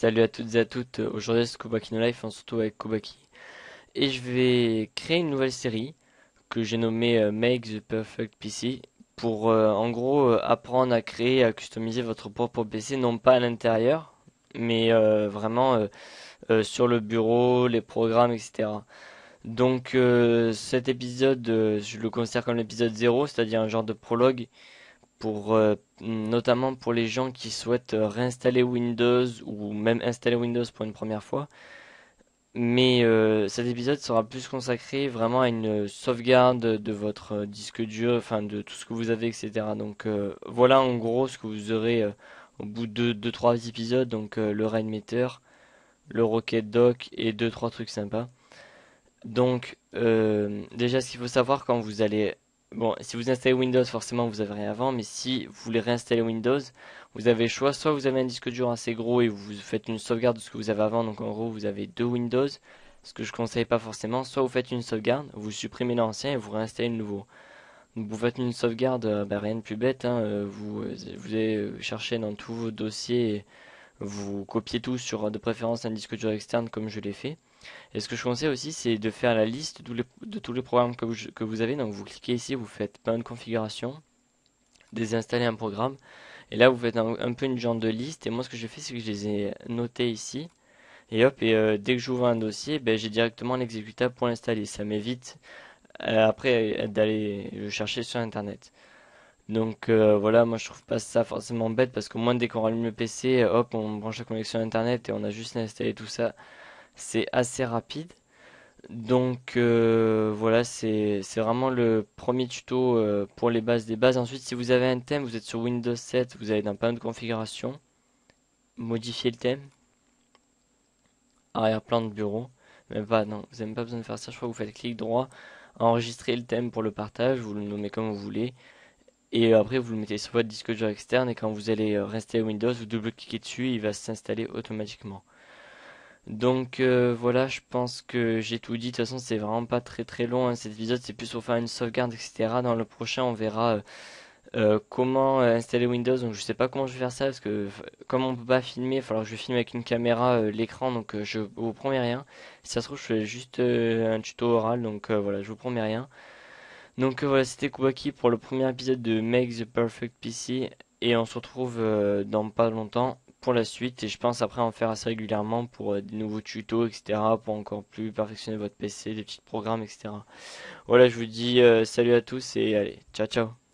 Salut à toutes et à toutes, aujourd'hui c'est Kubaki No Life, on se retrouve avec Kubaki. Et je vais créer une nouvelle série que j'ai nommée Make the Perfect PC pour en gros apprendre à créer, à customiser votre propre PC, non pas à l'intérieur, mais vraiment sur le bureau, les programmes, etc. Donc cet épisode, je le considère comme l'épisode 0, c'est-à-dire un genre de prologue pour notamment pour les gens qui souhaitent réinstaller Windows ou même installer Windows pour une première fois. Mais cet épisode sera plus consacré vraiment à une sauvegarde de votre disque dur, enfin de tout ce que vous avez, etc. Donc voilà en gros ce que vous aurez au bout de 2-3 épisodes, donc le Rainmeter, le Rocket Dock et deux trois trucs sympas. Donc, déjà, ce qu'il faut savoir quand vous allez... Bon, si vous installez Windows, forcément, vous avez rien avant, mais si vous voulez réinstaller Windows, vous avez le choix, soit vous avez un disque dur assez gros et vous faites une sauvegarde de ce que vous avez avant, donc en gros, vous avez deux Windows, ce que je conseille pas forcément, soit vous faites une sauvegarde, vous supprimez l'ancien et vous réinstallez le nouveau. Donc, vous faites une sauvegarde, rien de plus bête, hein, vous allez chercher dans tous vos dossiers, vous copiez tout sur de préférence un disque dur externe comme je l'ai fait. Et ce que je conseille aussi, c'est de faire la liste de tous les programmes que vous avez. Donc vous cliquez ici, vous faites plein de configurations, désinstaller un programme. Et là, vous faites un peu une genre de liste. Et moi, ce que j'ai fait, c'est que je les ai notés ici. Et hop, et dès que j'ouvre un dossier, ben, j'ai directement l'exécutable pour l'installer. Ça m'évite après d'aller le chercher sur Internet. Donc voilà, moi je trouve pas ça forcément bête parce qu'au moins dès qu'on rallume le PC, hop, on branche la connexion Internet et on a juste à installer tout ça. C'est assez rapide. Donc voilà, c'est vraiment le premier tuto pour les bases des bases. Ensuite, si vous avez un thème, vous êtes sur Windows 7, vous allez dans panneau de configuration, modifier le thème, arrière-plan de bureau. Même pas, non, vous n'avez même pas besoin de faire ça. Je crois que vous faites clic droit, enregistrer le thème pour le partage, vous le nommez comme vous voulez. Et après, vous le mettez sur votre disque dur externe. Et quand vous allez rester Windows, vous double-cliquez dessus, il va s'installer automatiquement. Donc voilà, je pense que j'ai tout dit. De toute façon, c'est vraiment pas très très long hein, cet épisode. C'est plus pour faire une sauvegarde, etc. Dans le prochain, on verra comment installer Windows. Donc je sais pas comment je vais faire ça parce que comme on peut pas filmer, il va falloir que je filme avec une caméra l'écran. Donc je vous promets rien. Si ça se trouve, je fais juste un tuto oral. Donc voilà, je vous promets rien. Donc voilà, c'était Kubaki pour le premier épisode de Make the Perfect PC et on se retrouve dans pas longtemps pour la suite et je pense après en faire assez régulièrement pour des nouveaux tutos etc. pour encore plus perfectionner votre PC, des petits programmes etc. Voilà, je vous dis salut à tous et allez, ciao ciao.